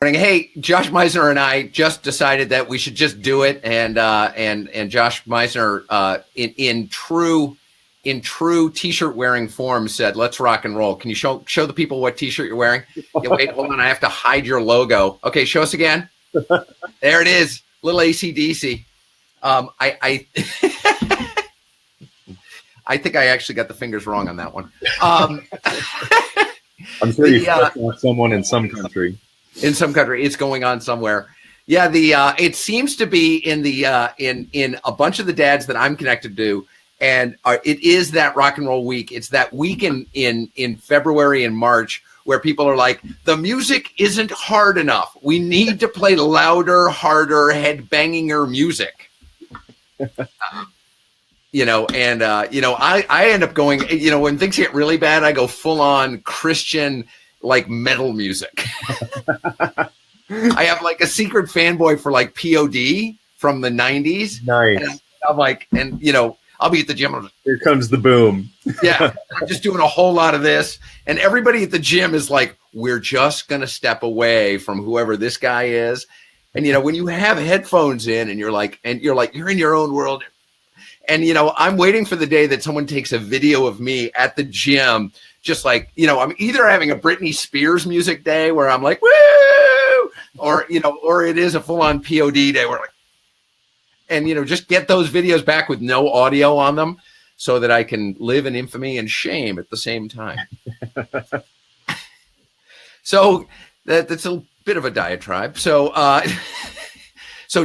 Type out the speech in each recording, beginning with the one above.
Hey, Josh Misner and I just decided that we should just do it, and Josh Misner, in true T-shirt wearing form, said, "Let's rock and roll." Can you show the people what T-shirt you're wearing? Yeah, wait, hold on, I have to hide your logo. Okay, show us again. There it is, little AC/DC. I I think I actually got the fingers wrong on that one. I'm sure you off someone in some country. In some country, it's going on somewhere. Yeah, it seems to be in a bunch of the dads that I'm connected to, and it is that rock and roll week. It's that week in February and March where people are like, the music isn't hard enough. We need to play louder, harder, head-banginger music. I end up going, when things get really bad, I go full on Christian, like metal music. I have like a secret fanboy for like POD from the 90s. Nice. And I'm like, I'll be at the gym. Here comes the boom. Yeah. I'm just doing a whole lot of this. And everybody at the gym is like, we're just going to step away from whoever this guy is. And, when you have headphones in and you're like, you're in your own world. And, I'm waiting for the day that someone takes a video of me at the gym. Just like, I'm either having a Britney Spears music day where I'm like, woo, or it is a full on POD day where just get those videos back with no audio on them so that I can live in infamy and shame at the same time. So that's a bit of a diatribe. So, so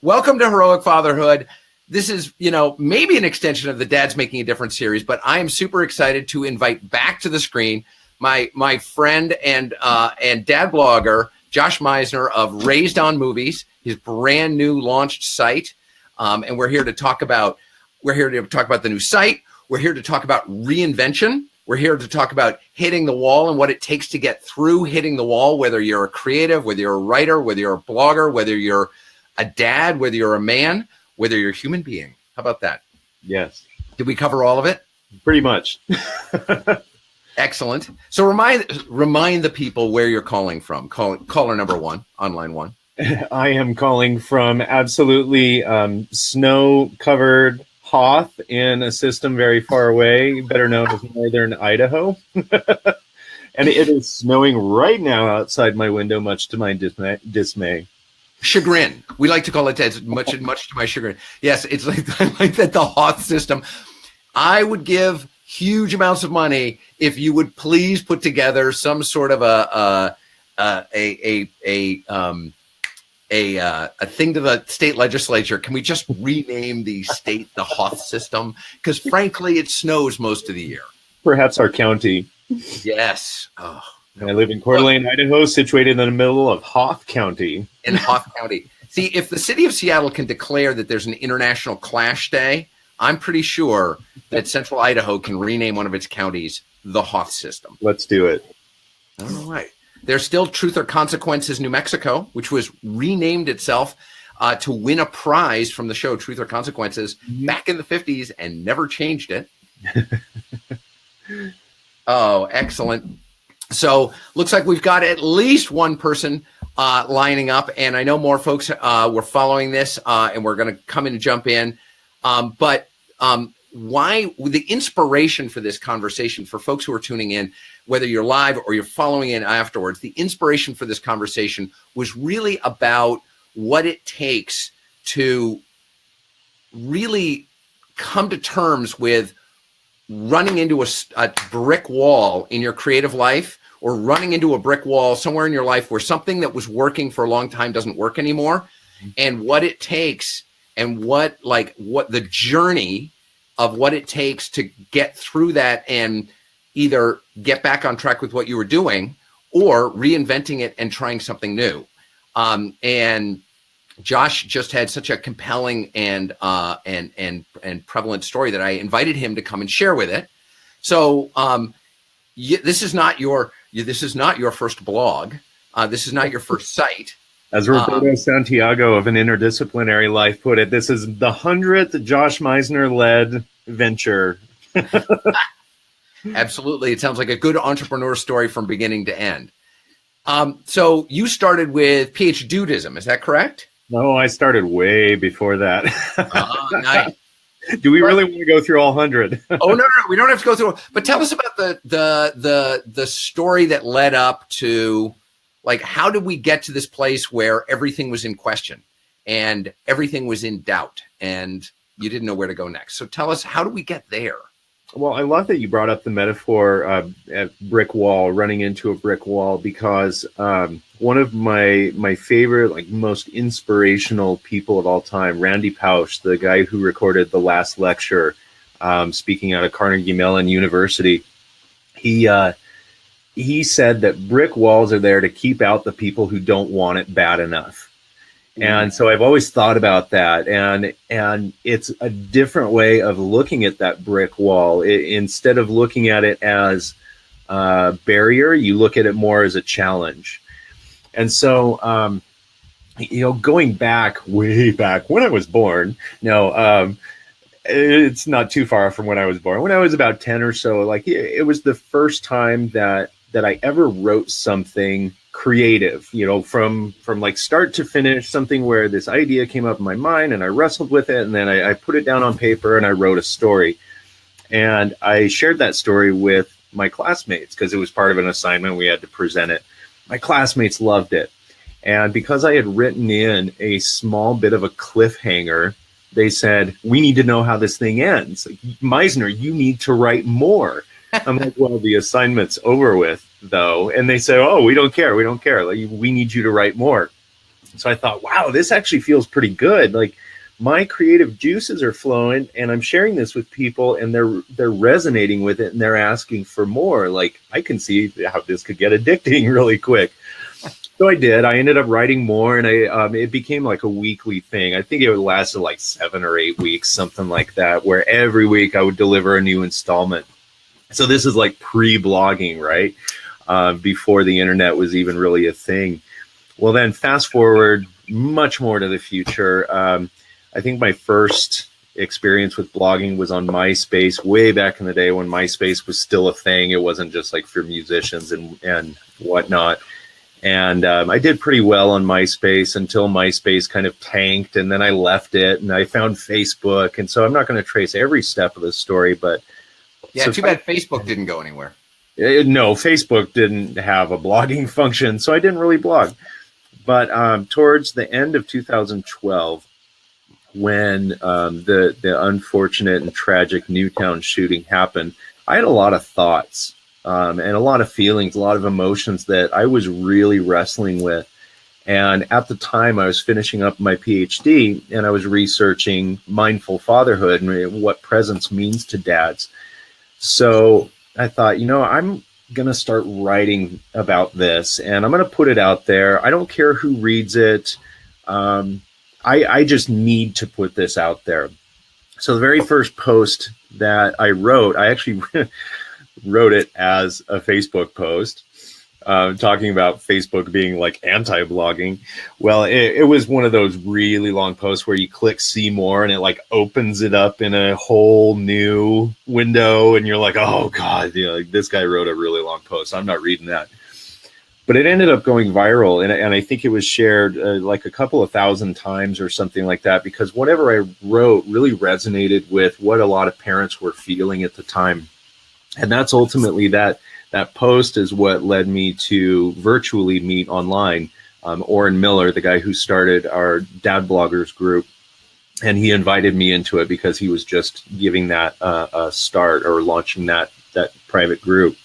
welcome to Heroic Fatherhood. This is, maybe an extension of the Dads Making a Difference series, but I am super excited to invite back to the screen my friend and dad blogger, Josh Misner of Raised on Movies, his brand new launched site. And we're here to talk about the new site. We're here to talk about reinvention. We're here to talk about hitting the wall and what it takes to get through hitting the wall, whether you're a creative, whether you're a writer, whether you're a blogger, whether you're a dad, whether you're a man, whether you're a human being. How about that? Yes. Did we cover all of it? Pretty much. Excellent. So remind the people where you're calling from. Caller number one, on line one. I am calling from absolutely snow-covered Hoth in a system very far away, better known as northern Idaho. And it is snowing right now outside my window, much to my dismay. Chagrin. We like to call it as much to my chagrin. Yes, it's like that the Hoth system. I would give huge amounts of money if you would please put together some sort of a thing to the state legislature. Can we just rename the state the Hoth system? Because frankly, it snows most of the year. Perhaps our county. Yes. Oh. I live in Coeur d'Alene, Idaho, situated in the middle of Hoth County. In Hoth County. See, if the city of Seattle can declare that there's an International Clash Day, I'm pretty sure that Central Idaho can rename one of its counties the Hoth system. Let's do it. All right. There's still Truth or Consequences, New Mexico, which was renamed itself to win a prize from the show Truth or Consequences back in the 50s and never changed it. Oh, excellent. So looks like we've got at least one person lining up, and I know more folks were following this, and we're going to come in and jump in. But why the inspiration for this conversation for folks who are tuning in, whether you're live or you're following in afterwards, the inspiration for this conversation was really about what it takes to really come to terms with running into a brick wall in your creative life, or running into a brick wall somewhere in your life where something that was working for a long time doesn't work anymore, and what it takes and what the journey of what it takes to get through that and either get back on track with what you were doing or reinventing it and trying something new. And Josh just had such a compelling and prevalent story that I invited him to come and share with it. So this is not your first blog. This is not your first site. As Roberto Santiago of An Interdisciplinary Life put it, this is the 100th Josh Misner-led venture. Absolutely. It sounds like a good entrepreneur story from beginning to end. So you started with PH Dudism, is that correct? No, I started way before that. Nice. Do we really want to go through all 100? Oh no, we don't have to go through. But tell us about the story that led up to, like, how did we get to this place where everything was in question and everything was in doubt and you didn't know where to go next? So tell us, how do we get there? Well, I love that you brought up the metaphor of a brick wall, running into a brick wall, because one of my favorite, like, most inspirational people of all time, Randy Pausch, the guy who recorded the last lecture, speaking out of Carnegie Mellon University, he said that brick walls are there to keep out the people who don't want it bad enough. And so I've always thought about that, and it's a different way of looking at that brick wall. Instead of looking at it as a barrier, you look at it more as a challenge. And so, going back, way back when I was born, it's not too far from when I was born. When I was about 10 or so, like, it was the first time that I ever wrote something creative, from like start to finish, something where this idea came up in my mind and I wrestled with it, and then I put it down on paper and I wrote a story. And I shared that story with my classmates because it was part of an assignment. We had to present it. My classmates loved it. And because I had written in a small bit of a cliffhanger, they said, "We need to know how this thing ends. Like, Misner, you need to write more." I'm like, "Well, the assignment's over with, though." And they say, "Oh, we don't care. Like, we need you to write more." So I thought, wow, this actually feels pretty good. Like, my creative juices are flowing, and I'm sharing this with people, and they're resonating with it, and they're asking for more. Like, I can see how this could get addicting really quick. So I did. I ended up writing more, and it became like a weekly thing. I think it lasted like 7 or 8 weeks, something like that, where every week I would deliver a new installment. So this is like pre-blogging, right? Before the internet was even really a thing. Well, then fast forward much more to the future. I think my first experience with blogging was on MySpace way back in the day when MySpace was still a thing. It wasn't just like for musicians and whatnot. And I did pretty well on MySpace until MySpace kind of tanked, and then I left it and I found Facebook. And so I'm not going to trace every step of the story, but yeah, so too bad Facebook didn't go anywhere. No, Facebook didn't have a blogging function, so I didn't really blog. But towards the end of 2012, when the unfortunate and tragic Newtown shooting happened, I had a lot of thoughts and a lot of feelings, a lot of emotions that I was really wrestling with. And at the time, I was finishing up my PhD, and I was researching mindful fatherhood and what presence means to dads. So I thought, I'm going to start writing about this, and I'm going to put it out there. I don't care who reads it. I just need to put this out there. So the very first post that I wrote, I actually wrote it as a Facebook post, talking about Facebook being like anti-blogging. Well, it was one of those really long posts where you click see more and it like opens it up in a whole new window, and you're like, oh God, like, this guy wrote a really long post. I'm not reading that. But it ended up going viral, and I think it was shared like a couple of thousand times or something like that, because whatever I wrote really resonated with what a lot of parents were feeling at the time. And that's ultimately that post is what led me to virtually meet online Orrin Miller, the guy who started our Dad Bloggers group. And he invited me into it because he was just giving that a start, or launching that private group.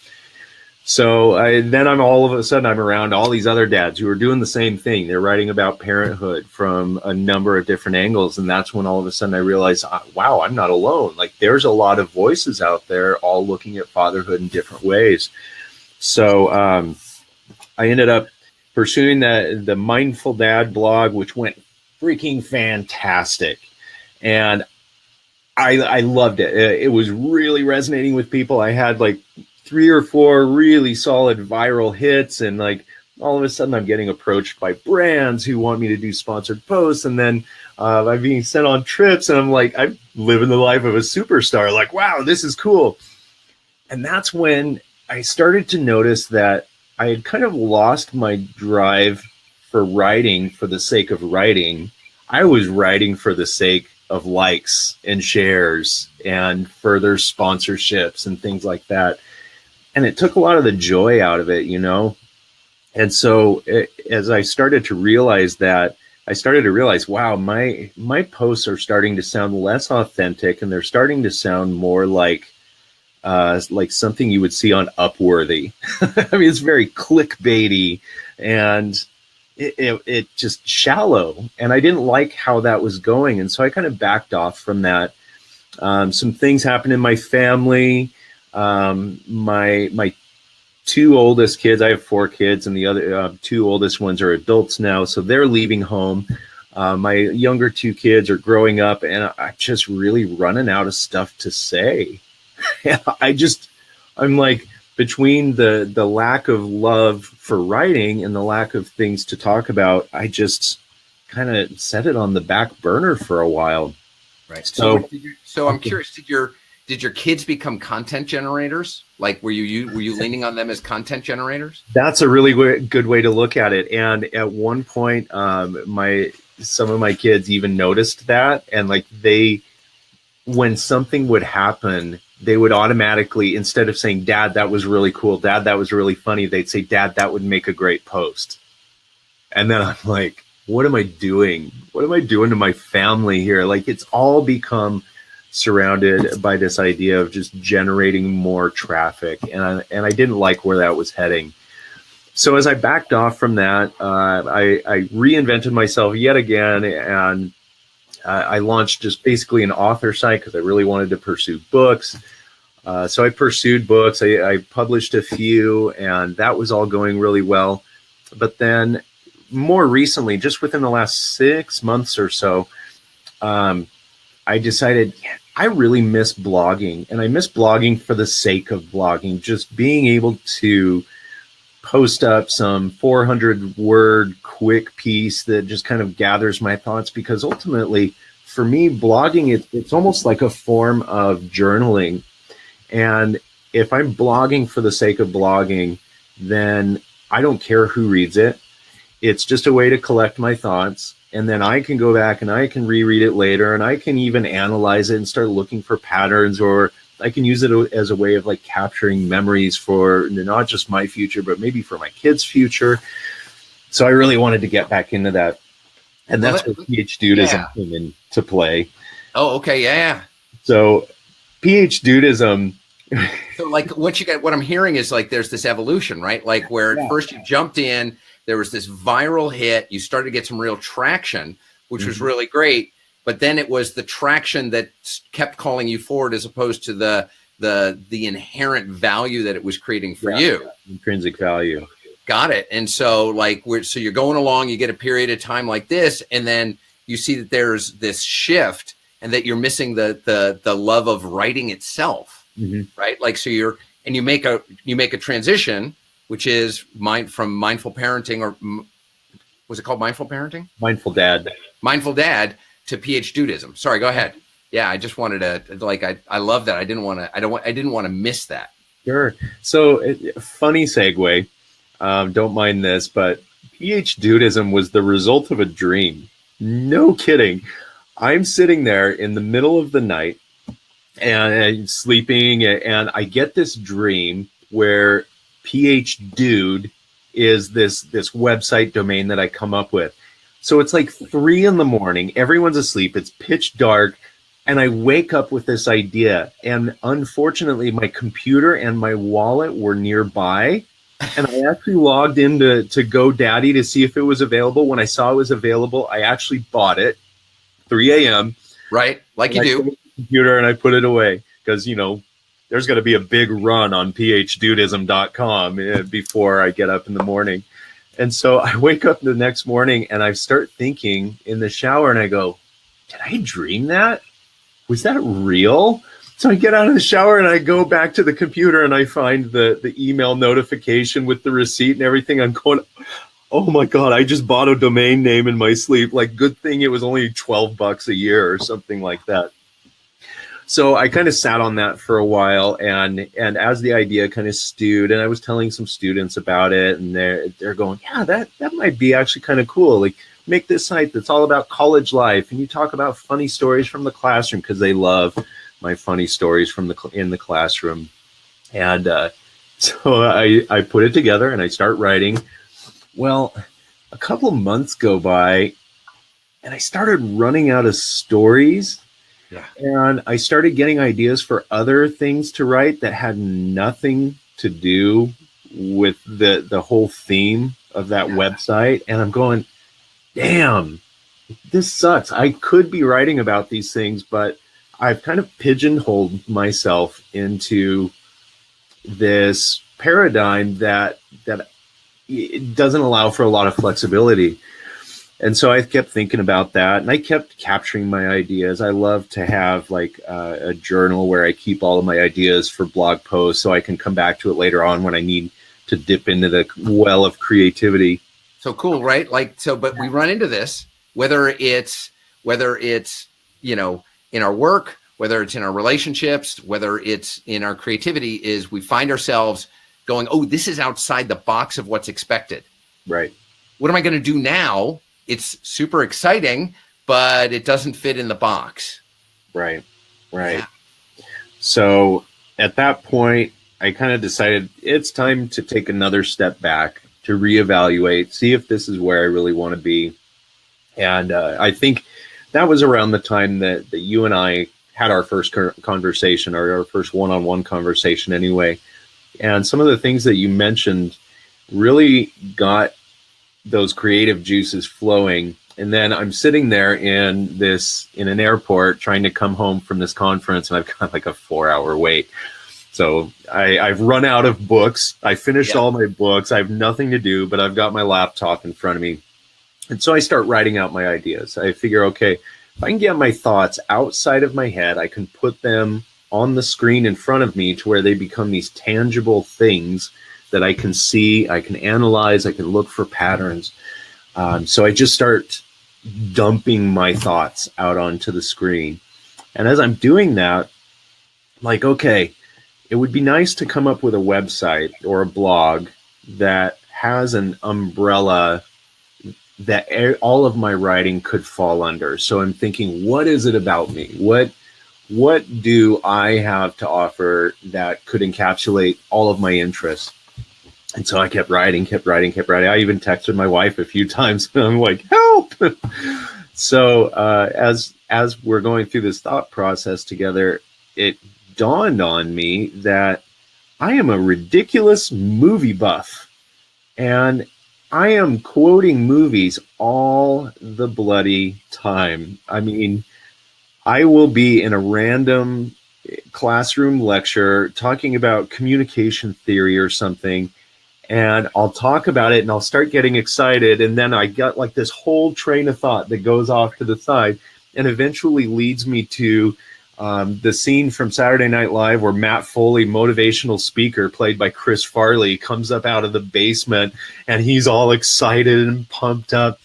So then I'm all of a sudden I'm around all these other dads who are doing the same thing. They're writing about parenthood from a number of different angles. And that's when all of a sudden I realized, wow, I'm not alone. Like, there's a lot of voices out there all looking at fatherhood in different ways. So I ended up pursuing the Mindful Dad blog, which went freaking fantastic. And I loved it. It was really resonating with people. I had like 3 or 4 really solid viral hits, and like all of a sudden I'm getting approached by brands who want me to do sponsored posts, and then I'm being sent on trips, and I'm like, I'm living the life of a superstar. Like, wow, this is cool. And that's when I started to notice that I had kind of lost my drive for writing for the sake of writing. I was writing for the sake of likes and shares and further sponsorships and things like that. And it took a lot of the joy out of it, you know? And so as I started to realize that, I started to realize, wow, my posts are starting to sound less authentic, and they're starting to sound more like something you would see on Upworthy. I mean, it's very clickbaity, and it just shallow. And I didn't like how that was going, and so I kind of backed off from that. Some things happened in my family. My two oldest kids, I have 4 kids, and the other 2 oldest ones are adults now, so they're leaving home. My younger 2 kids are growing up, and I'm just really running out of stuff to say. I'm like, between the lack of love for writing and the lack of things to talk about, I just kind of set it on the back burner for a while. Right. So I'm curious, did your kids become content generators? Like, were you leaning on them as content generators? That's a really good way to look at it. And at one point, some of my kids even noticed that, and like when something would happen, they would automatically, instead of saying, "Dad, that was really cool. Dad, that was really funny," they'd say, "Dad, that would make a great post." And then I'm like, what am I doing? What am I doing to my family here? Like, it's all become surrounded by this idea of just generating more traffic. And I didn't like where that was heading. So as I backed off from that, I reinvented myself yet again, and I launched just basically an author site because I really wanted to pursue books. So I pursued books. I published a few, and that was all going really well. But then more recently, just within the last 6 months or so, I decided I really miss blogging, and I miss blogging for the sake of blogging, just being able to post up some 400-word quick piece that just kind of gathers my thoughts, because ultimately, for me, blogging, it's almost like a form of journaling. And if I'm blogging for the sake of blogging, then I don't care who reads it. It's just a way to collect my thoughts. And then I can go back and I can reread it later, and I can even analyze it and start looking for patterns, or I can use it as a way of like capturing memories for not just my future, but maybe for my kids' future. So I really wanted to get back into that. And that's where PH Dudism came into play. Oh, okay. Yeah. So PH Dudism. So like what I'm hearing is like, there's this evolution, right? Like where at first you jumped in, there was this viral hit, you started to get some real traction, which was really great. But then it was the traction that kept calling you forward, as opposed to the inherent value that it was creating for you. Intrinsic value. Got it. And so like, so you're going along, you get a period of time like this, and then you see that there's this shift, and that you're missing the love of writing itself, right? Like, so you make a transition, which is from mindful parenting, or was it called mindful parenting? Mindful Dad to PH Dudism. Sorry, go ahead. Yeah, I just wanted to I love that. I didn't want to miss that. Sure. So funny segue. Don't mind this, but PH Dudism was the result of a dream. No kidding. I'm sitting there in the middle of the night and sleeping, and I get this dream where PH Dude is this website domain that I come up with. So it's like 3 a.m. Everyone's asleep. It's pitch dark. And I wake up with this idea. And unfortunately, my computer and my wallet were nearby. And I actually logged into GoDaddy to see if it was available. When I saw it was available, I actually bought it. 3 a.m. Right, like you do. Computer, and I put it away because, there's going to be a big run on phdudism.com before I get up in the morning. And so I wake up the next morning and I start thinking in the shower, and I go, did I dream that? Was that real? So I get out of the shower and I go back to the computer and I find the email notification with the receipt and everything. I'm going, oh my God, I just bought a domain name in my sleep. Like, good thing it was only $12 a year or something like that. So I kind of sat on that for a while, and as the idea kind of stewed, and I was telling some students about it, and they're going, yeah, that might be actually kind of cool. Like, make this site that's all about college life, and you talk about funny stories from the classroom, because they love my funny stories from in the classroom. And so I put it together and I start writing. Well, a couple of months go by, and I started running out of stories. Yeah. And I started getting ideas for other things to write that had nothing to do with the whole theme of that website. And I'm going, damn, this sucks. I could be writing about these things, but I've kind of pigeonholed myself into this paradigm that it doesn't allow for a lot of flexibility. And so I kept thinking about that, and I kept capturing my ideas. I love to have like a journal where I keep all of my ideas for blog posts, so I can come back to it later on when I need to dip into the well of creativity. So cool, right? Like, so, but we run into this, whether it's, you know, in our work, whether it's in our relationships, whether it's in our creativity, is we find ourselves going, oh, this is outside the box of what's expected. Right. What am I going to do now? It's super exciting, but it doesn't fit in the box. Right. Yeah. So at that point, I kind of decided it's time to take another step back, to reevaluate, see if this is where I really want to be. And I think that was around the time that you and I had our first conversation, or our first one-on-one conversation anyway. And some of the things that you mentioned really got those creative juices flowing. And then I'm sitting there in an airport trying to come home from this conference, and I've got like a 4-hour wait. So I've run out of books. I finished all my books. I have nothing to do, but I've got my laptop in front of me. And so I start writing out my ideas. I figure, okay, if I can get my thoughts outside of my head, I can put them on the screen in front of me to where they become these tangible things that I can see, I can analyze, I can look for patterns. So I just start dumping my thoughts out onto the screen. And as I'm doing that, like, okay, it would be nice to come up with a website or a blog that has an umbrella that all of my writing could fall under. So I'm thinking, what is it about me? What do I have to offer that could encapsulate all of my interests? And so I kept writing. I even texted my wife a few times, and I'm like, help! So as we're going through this thought process together, it dawned on me that I am a ridiculous movie buff. And I am quoting movies all the bloody time. I mean, I will be in a random classroom lecture talking about communication theory or something, and I'll talk about it and I'll start getting excited, and then I got like this whole train of thought that goes off to the side and eventually leads me to the scene from Saturday Night Live where Matt Foley, motivational speaker played by Chris Farley, comes up out of the basement and he's all excited and pumped up.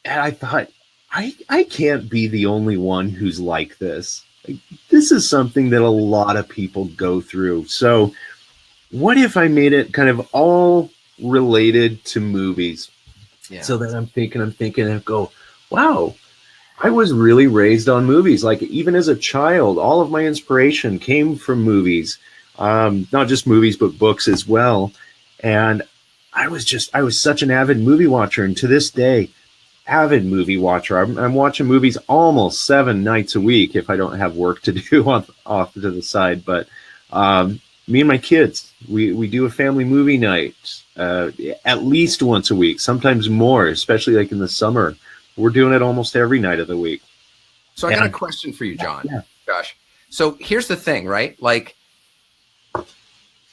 And I thought, I can't be the only one who's like this. Like, this is something that a lot of people go through. So what if I made it kind of all related to movies? Yeah. So then I'm thinking, and I go, wow, I was really raised on movies. Like, even as a child, all of my inspiration came from movies, not just movies, but books as well. And I was such an avid movie watcher. And to this day, avid movie watcher. I'm watching movies almost 7 nights a week if I don't have work to do off to the side. But me and my kids, we do a family movie night at least once a week, sometimes more, especially like in the summer. We're doing it almost every night of the week. So I got a question for you, John. Yeah. Josh. So here's the thing, right? Like,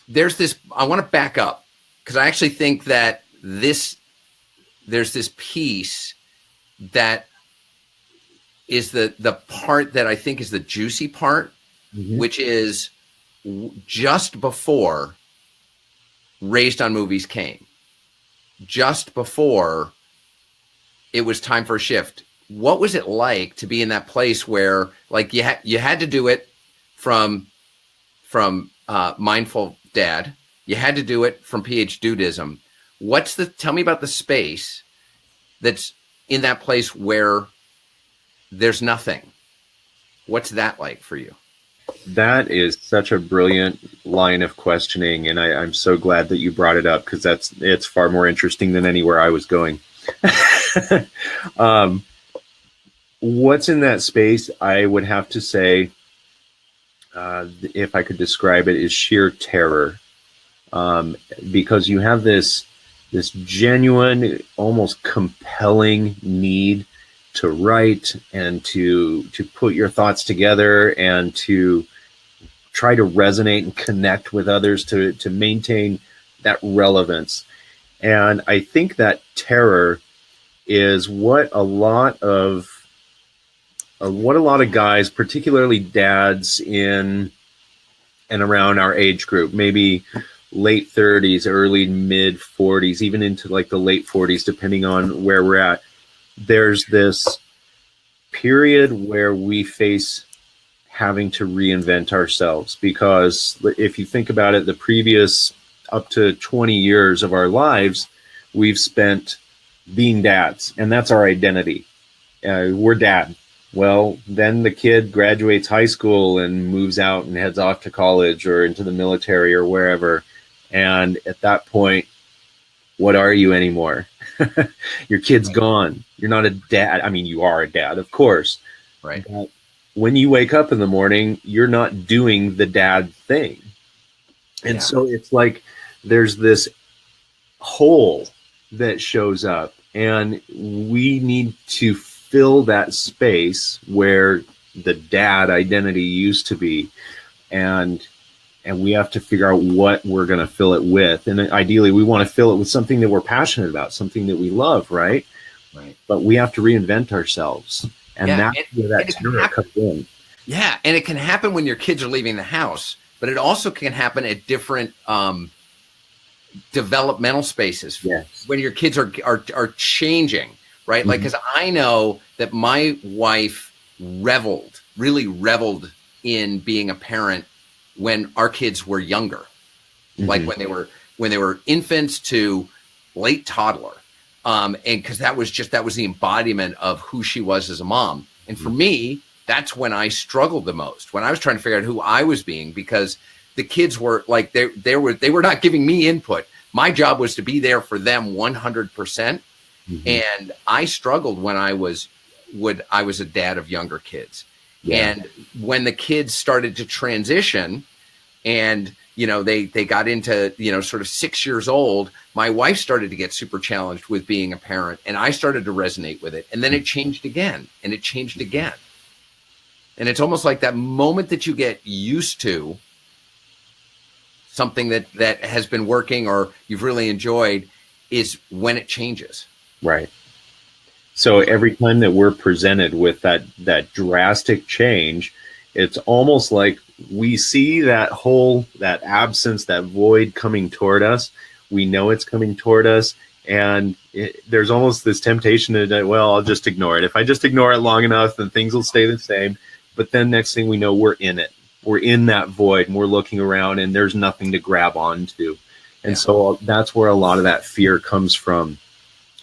there's this, I want to back up because I actually think that there's this piece that is the part that I think is the juicy part, which is just before Raised on Movies came, just before it was time for a shift. what was it like to be in that place where like you had to do it from mindful dad, you had to do it from PH Dudism. Tell me about the space that's in that place where there's nothing. What's that like for you? That is such a brilliant line of questioning, and I'm so glad that you brought it up, because it's far more interesting than anywhere I was going. What's in that space, I would have to say, if I could describe it, is sheer terror, because you have this genuine, almost compelling need to write and to put your thoughts together and to try to resonate and connect with others, to maintain that relevance. And I think that terror is what a lot of guys, particularly dads in and around our age group, maybe late 30s, early mid 40s, even into like the late 40s, depending on where we're at. There's this period where we face having to reinvent ourselves, because if you think about it, the previous up to 20 years of our lives, we've spent being dads, and that's our identity. We're dad. Well, then the kid graduates high school and moves out and heads off to college or into the military or wherever. And at that point, what are you anymore? Your kid's gone. You're not a dad. I mean, you are a dad, of course. Right. But when you wake up in the morning, you're not doing the dad thing. And so it's like there's this hole that shows up, and we need to fill that space where the dad identity used to be. And we have to figure out what we're going to fill it with. And ideally, we want to fill it with something that we're passionate about, something that we love, right? Right. But we have to reinvent ourselves. And that's where that terror comes in. Yeah, and it can happen when your kids are leaving the house, but it also can happen at different developmental spaces. Yes. When your kids are changing, right? Mm-hmm. Like, because I know that my wife really reveled in being a parent when our kids were younger, mm-hmm. like when they were infants to late toddler, and because that was the embodiment of who she was as a mom. And for mm-hmm. me, that's when I struggled the most, when I was trying to figure out who I was being, because the kids were like they were not giving me input. My job was to be there for them 100%, mm-hmm. and I struggled when I was a dad of younger kids. Yeah. And when the kids started to transition and, they got into, sort of 6 years old, my wife started to get super challenged with being a parent, and I started to resonate with it. And then it changed again, and it changed again. And it's almost like that moment that you get used to something that has been working or you've really enjoyed is when it changes. Right. So every time that we're presented with that drastic change, it's almost like we see that absence, that void coming toward us. We know it's coming toward us. And there's almost this temptation to, well, I'll just ignore it. If I just ignore it long enough, then things will stay the same. But then next thing we know, we're in it. We're in that void, and we're looking around, and there's nothing to grab onto. And so that's where a lot of that fear comes from.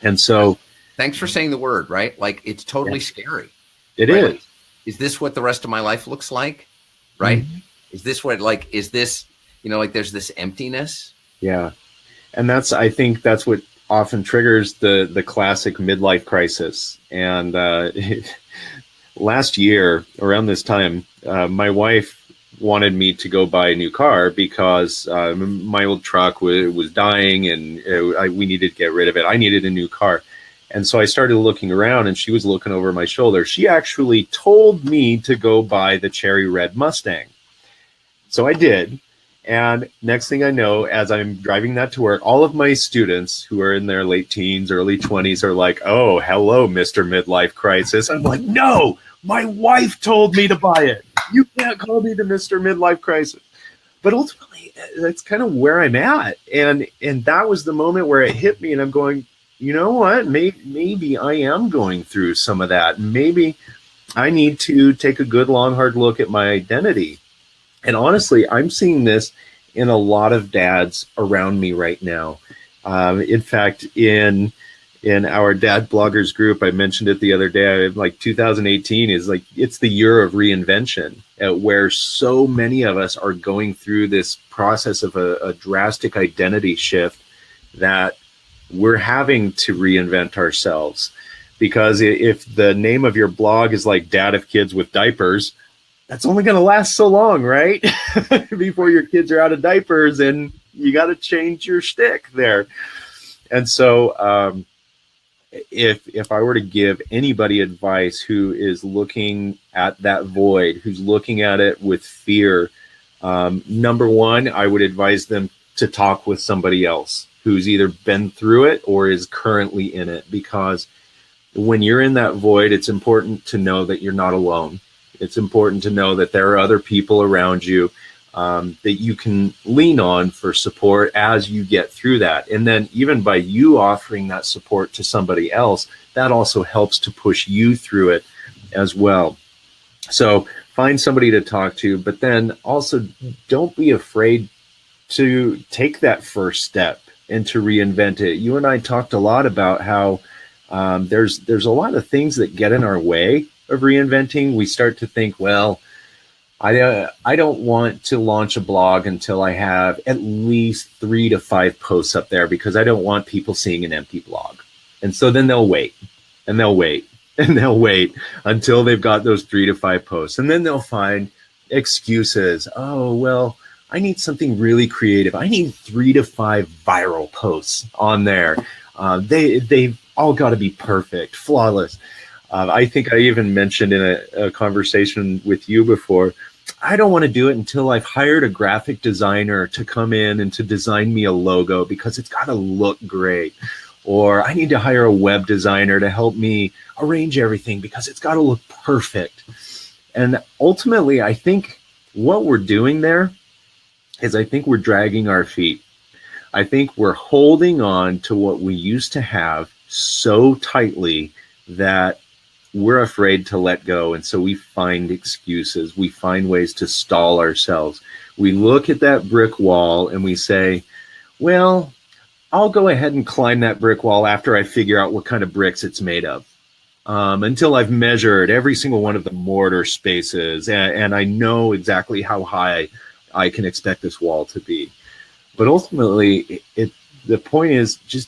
And so... Thanks for saying the word, right? Like, it's totally scary. It right? is. Like, is this what the rest of my life looks like? Right? Mm-hmm. Is this there's this emptiness? Yeah. And I think that's what often triggers the classic midlife crisis. And last year, around this time, my wife wanted me to go buy a new car because my old truck was dying, and we needed to get rid of it. I needed a new car. And so I started looking around, and she was looking over my shoulder. She actually told me to go buy the cherry red Mustang. So I did. And next thing I know, as I'm driving that to work, all of my students who are in their late teens, early 20s are like, oh, hello, Mr. Midlife Crisis. I'm like, no, my wife told me to buy it. You can't call me the Mr. Midlife Crisis. But ultimately, that's kind of where I'm at. And that was the moment where it hit me, and I'm going, you know what, maybe I am going through some of that. Maybe I need to take a good, long, hard look at my identity. And honestly, I'm seeing this in a lot of dads around me right now. In fact, in our dad bloggers group, I mentioned it the other day, like 2018 is like, it's the year of reinvention, where so many of us are going through this process of a drastic identity shift, that we're having to reinvent ourselves. Because if the name of your blog is like Dad of Kids with Diapers, that's only going to last so long, right? Before your kids are out of diapers, and you got to change your shtick there. And so, if I were to give anybody advice who is looking at that void, who's looking at it with fear, number one, I would advise them to talk with somebody else who's either been through it or is currently in it. Because when you're in that void, it's important to know that you're not alone. It's important to know that there are other people around you that you can lean on for support as you get through that. And then even by you offering that support to somebody else, that also helps to push you through it as well. So find somebody to talk to, but then also don't be afraid to take that first step and to reinvent it. You and I talked a lot about how there's a lot of things that get in our way of reinventing. We start to think, well, I don't want to launch a blog until I have at least 3 to 5 posts up there, because I don't want people seeing an empty blog. And so then they'll wait and they'll wait and they'll wait until they've got those 3 to 5 posts. And then they'll find excuses. Oh, well, I need something really creative. I need 3 to 5 viral posts on there. They've all got to be perfect, flawless. I think I even mentioned in a conversation with you before, I don't want to do it until I've hired a graphic designer to come in and to design me a logo, because it's got to look great. Or I need to hire a web designer to help me arrange everything, because it's got to look perfect. And ultimately, I think what we're doing there is, I think we're dragging our feet. I think we're holding on to what we used to have so tightly that we're afraid to let go. And so we find excuses. We find ways to stall ourselves. We look at that brick wall and we say, well, I'll go ahead and climb that brick wall after I figure out what kind of bricks it's made of. Until I've measured every single one of the mortar spaces and I know exactly how high I can expect this wall to be. But ultimately, the point is, just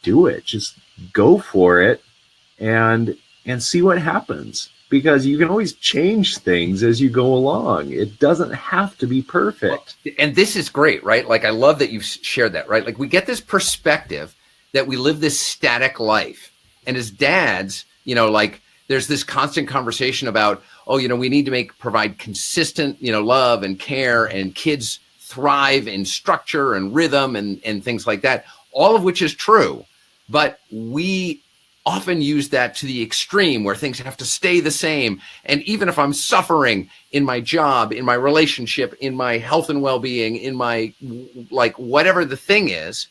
do it. Just go for it and see what happens, because you can always change things as you go along. It doesn't have to be perfect. Well, and this is great, right? Like, I love that you've shared that, right? Like, we get this perspective that we live this static life. And as dads, like, there's this constant conversation about, we need to provide consistent, love and care, and kids thrive in structure and rhythm and things like that, all of which is true. But we often use that to the extreme, where things have to stay the same. And even if I'm suffering in my job, in my relationship, in my health and well-being, in my, like, whatever the thing is,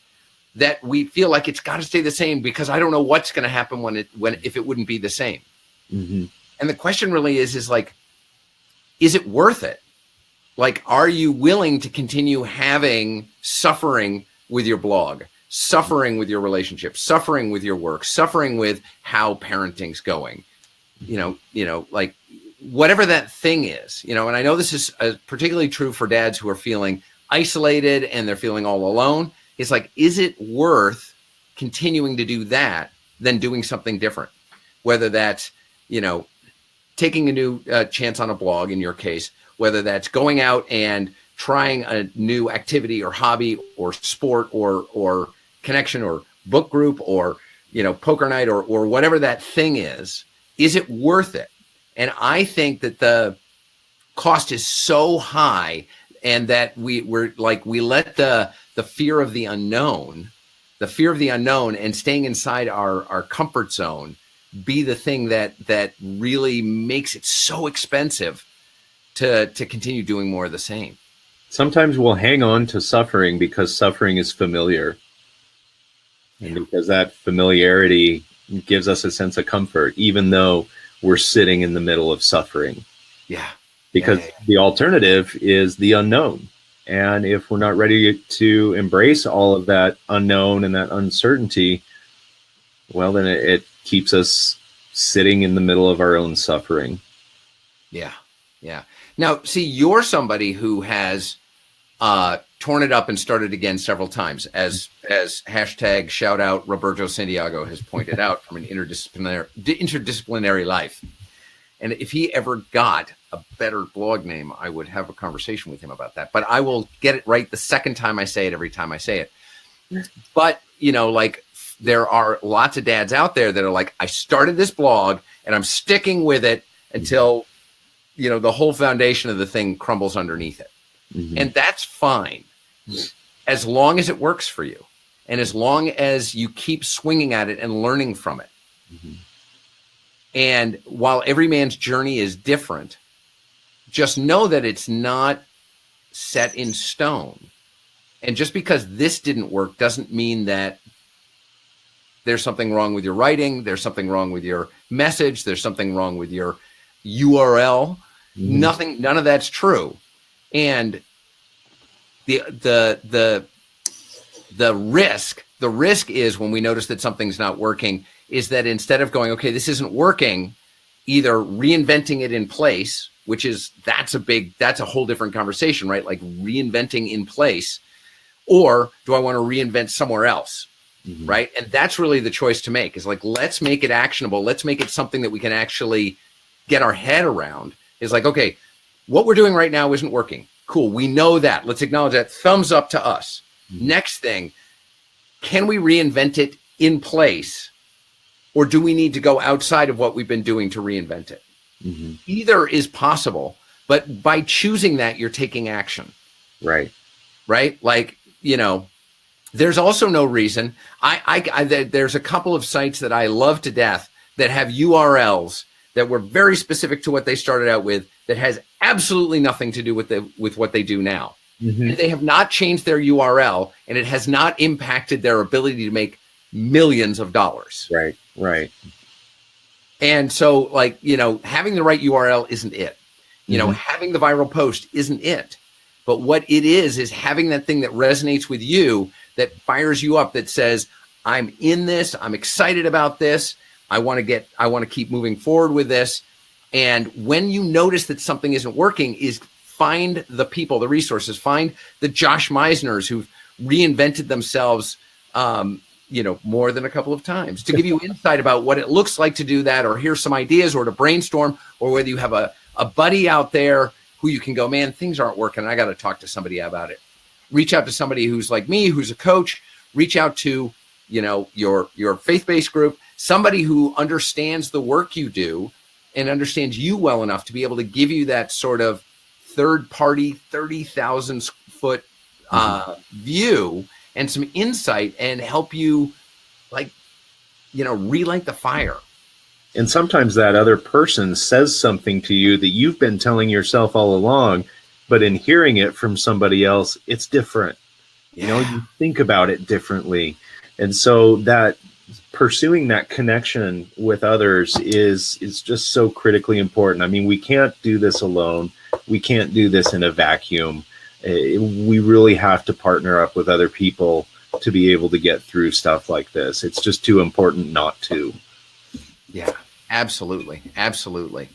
that we feel like it's got to stay the same, because I don't know what's going to happen if it wouldn't be the same. Mm-hmm. And the question really is like, is it worth it? Like, are you willing to continue having suffering with your blog, suffering with your relationship, suffering with your work, suffering with how parenting's going, like, whatever that thing is, and I know this is particularly true for dads who are feeling isolated and they're feeling all alone. It's like, is it worth continuing to do that than doing something different? Whether that's, taking a new chance on a blog in your case, whether that's going out and trying a new activity or hobby or sport or connection or book group or, poker night or whatever that thing is it worth it? And I think that the cost is so high, and that we let the fear of the unknown and staying inside our comfort zone be the thing that really makes it so expensive to continue doing more of the same. Sometimes we'll hang on to suffering because suffering is familiar. And because that familiarity gives us a sense of comfort, even though we're sitting in the middle of suffering. Yeah. Because the alternative is the unknown. And if we're not ready to embrace all of that unknown and that uncertainty, well, then it keeps us sitting in the middle of our own suffering. Yeah. Yeah. Now, see, you're somebody who has torn it up and started again several times, as hashtag shout out Roberto Santiago has pointed out, from an interdisciplinary life. And if he ever got a better blog name, I would have a conversation with him about that. But I will get it right the second time I say it, every time I say it. But, you know, like, there are lots of dads out there that are like, I started this blog and I'm sticking with it until, you know, the whole foundation of the thing crumbles underneath it. Mm-hmm. And that's fine, as long as it works for you. And as long as you keep swinging at it and learning from it. Mm-hmm. And while every man's journey is different, just know that it's not set in stone. And just because this didn't work doesn't mean that there's something wrong with your writing, there's something wrong with your message, there's something wrong with your URL. Mm-hmm. None of that's true. And the risk is, when we notice that something's not working, is that instead of going, okay, this isn't working, either reinventing it in place, which is, that's a whole different conversation, right? Like reinventing in place, or do I want to reinvent somewhere else? Mm-hmm. Right. And that's really the choice to make, is like, let's make it actionable. Let's make it something that we can actually get our head around. Is like, okay, what we're doing right now isn't working. Cool. We know that. Let's acknowledge that. Thumbs up to us. Mm-hmm. Next thing, can we reinvent it in place, or do we need to go outside of what we've been doing to reinvent it? Mm-hmm. Either is possible, but by choosing that, you're taking action. Right. Right. Like, you know, there's also no reason. There's a couple of sites that I love to death that have URLs that were very specific to what they started out with, that has absolutely nothing to do with what they do now. Mm-hmm. And they have not changed their URL, and it has not impacted their ability to make millions of dollars. Right, right. And so, like, you know, having the right URL isn't it. You know, having the viral post isn't it. But what it is having that thing that resonates with you, that fires you up, that says, I'm in this, I'm excited about this, I want to keep moving forward with this. And when you notice that something isn't working, is find the people, the resources, find the Josh Misners who've reinvented themselves, you know, more than a couple of times, to give you insight about what it looks like to do that, or here's some ideas, or to brainstorm, or whether you have a buddy out there who you can go, man, things aren't working, I got to talk to somebody about it. Reach out to somebody who's like me, who's a coach. Reach out to, you know, your faith-based group, somebody who understands the work you do and understands you well enough to be able to give you that sort of third-party, 30,000 foot view and some insight, and help you, like, you know, relight the fire. And sometimes that other person says something to you that you've been telling yourself all along, but in hearing it from somebody else, it's different. Yeah. You know, you think about it differently. And so that pursuing that connection with others is just so critically important. I mean, we can't do this alone. We can't do this in a vacuum. We really have to partner up with other people to be able to get through stuff like this. It's just too important not to. Yeah, absolutely. Absolutely.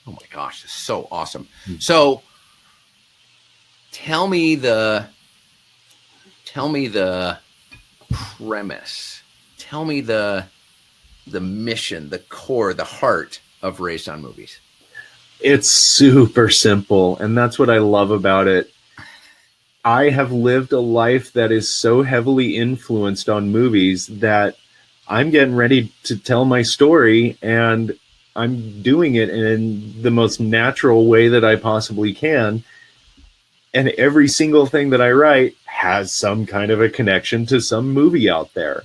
Oh my gosh, this is so awesome. Mm-hmm. So tell me the premise. Tell me the mission, the core, the heart of Raised on Movies. It's super simple, and that's what I love about it. I have lived a life that is so heavily influenced on movies that I'm getting ready to tell my story, and I'm doing it in the most natural way that I possibly can. And every single thing that I write has some kind of a connection to some movie out there,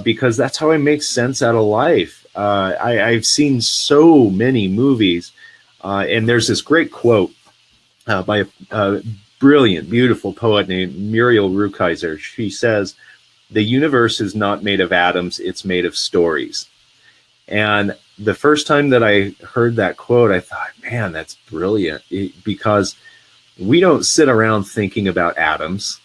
because that's how I make sense out of life. I've seen so many movies, and there's this great quote by a brilliant, beautiful poet named Muriel Rukeyser. She says, the universe is not made of atoms, it's made of stories. And the first time that I heard that quote, I thought, man, that's brilliant. Because we don't sit around thinking about atoms.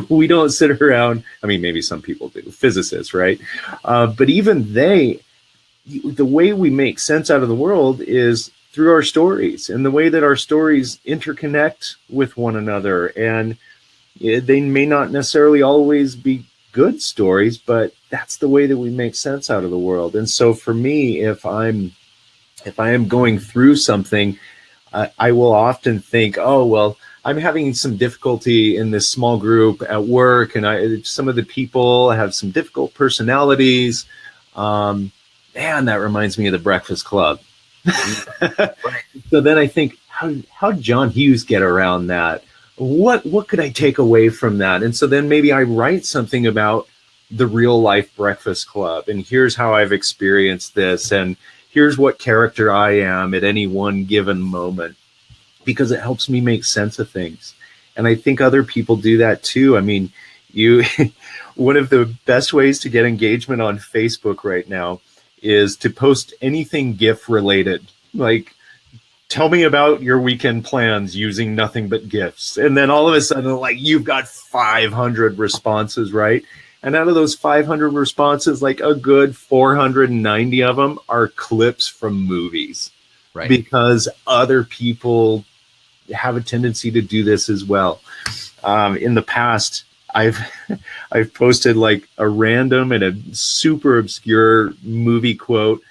We don't sit around, I mean, maybe some people do, physicists, right? But even they, the way we make sense out of the world is through our stories, and the way that our stories interconnect with one another. And they may not necessarily always be good stories, but that's the way that we make sense out of the world. And so for me, if I am going through something, I will often think, oh, well, I'm having some difficulty in this small group at work, and some of the people have some difficult personalities. Man, that reminds me of the Breakfast Club. So then I think, how did John Hughes get around that? What could I take away from that? And so then maybe I write something about the real life Breakfast Club, and here's how I've experienced this, and here's what character I am at any one given moment, because it helps me make sense of things. And I think other people do that too. I mean, one of the best ways to get engagement on Facebook right now is to post anything GIF related, like, tell me about your weekend plans using nothing but GIFs. And then all of a sudden, like, you've got 500 responses, right? And out of those 500 responses, like a good 490 of them are clips from movies, right? Because other people have a tendency to do this as well. In the past, I've posted like a random and a super obscure movie quote,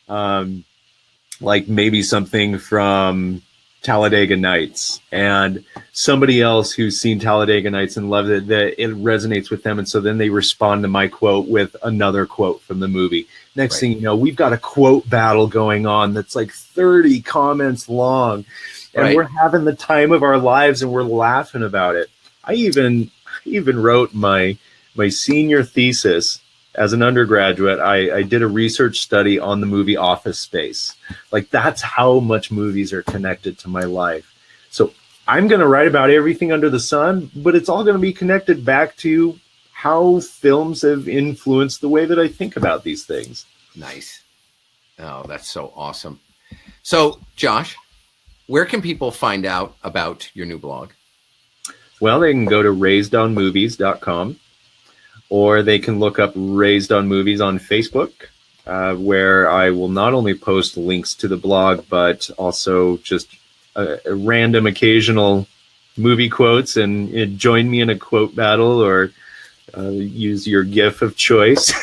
like maybe something from Talladega Nights, and somebody else who's seen Talladega Nights and loves it, that it resonates with them. And so then they respond to my quote with another quote from the movie. Next thing you know, we've got a quote battle going on that's like 30 comments long, and we're having the time of our lives, and we're laughing about it. I even wrote my senior thesis as an undergraduate. I did a research study on the movie Office Space. Like, that's how much movies are connected to my life. So I'm going to write about everything under the sun, but it's all going to be connected back to how films have influenced the way that I think about these things. Nice. Oh, that's so awesome. So, Josh, where can people find out about your new blog? Well, they can go to raisedonmovies.com, or they can look up Raised on Movies on Facebook, where I will not only post links to the blog, but also just a random occasional movie quotes, and join me in a quote battle, or use your GIF of choice.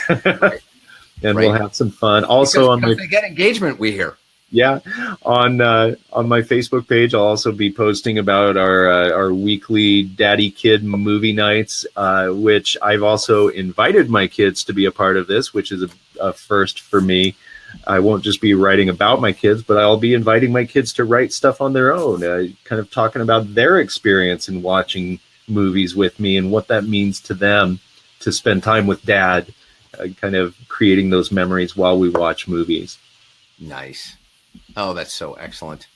And we'll have some fun. Also, because they get engagement, we hear. Yeah, on my Facebook page, I'll also be posting about our weekly daddy kid movie nights, which I've also invited my kids to be a part of this, which is a first for me. I won't just be writing about my kids, but I'll be inviting my kids to write stuff on their own, kind of talking about their experience in watching movies with me and what that means to them to spend time with dad, kind of creating those memories while we watch movies. Nice. Oh, that's so excellent.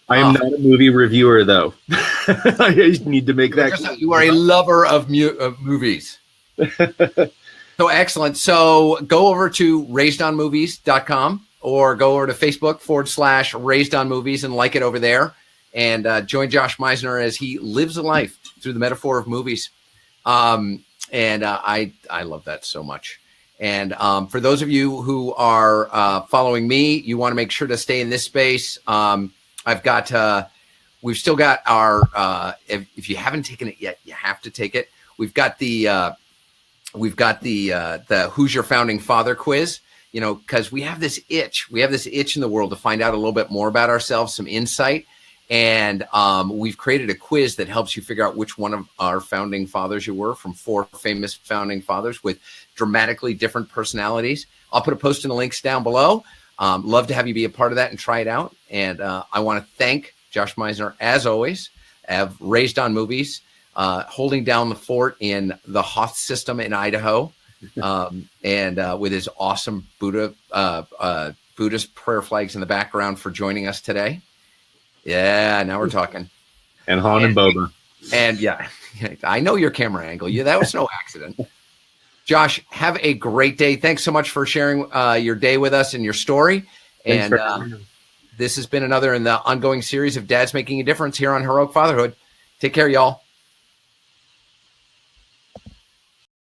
I am not a movie reviewer, though. I need to make that clear. You are a lover of movies. So excellent. So go over to raisedonmovies.com, or go over to Facebook /raisedonmovies and like it over there, and join Josh Misner as he lives a life through the metaphor of movies. I love that so much. And for those of you who are following me, you want to make sure to stay in this space. We've still got our, if you haven't taken it yet, you have to take it. We've got the Who's Your Founding Father quiz, because we have this itch. We have this itch in the world to find out a little bit more about ourselves, some insight. And we've created a quiz that helps you figure out which one of our founding fathers you were, from 4 famous founding fathers with dramatically different personalities. I'll put a post in the links down below. Love to have you be a part of that and try it out. And I want to thank Josh Misner, as always, of Raised on Movies, holding down the fort in the Hoth system in Idaho, and with his awesome Buddhist prayer flags in the background, for joining us today. Yeah, now we're talking. And Han and Boba. And yeah, I know your camera angle. Yeah, that was no accident. Josh, have a great day. Thanks so much for sharing your day with us and your story. Thanks And this has been another in the ongoing series of Dads Making a Difference here on Heroic Fatherhood. Take care, y'all.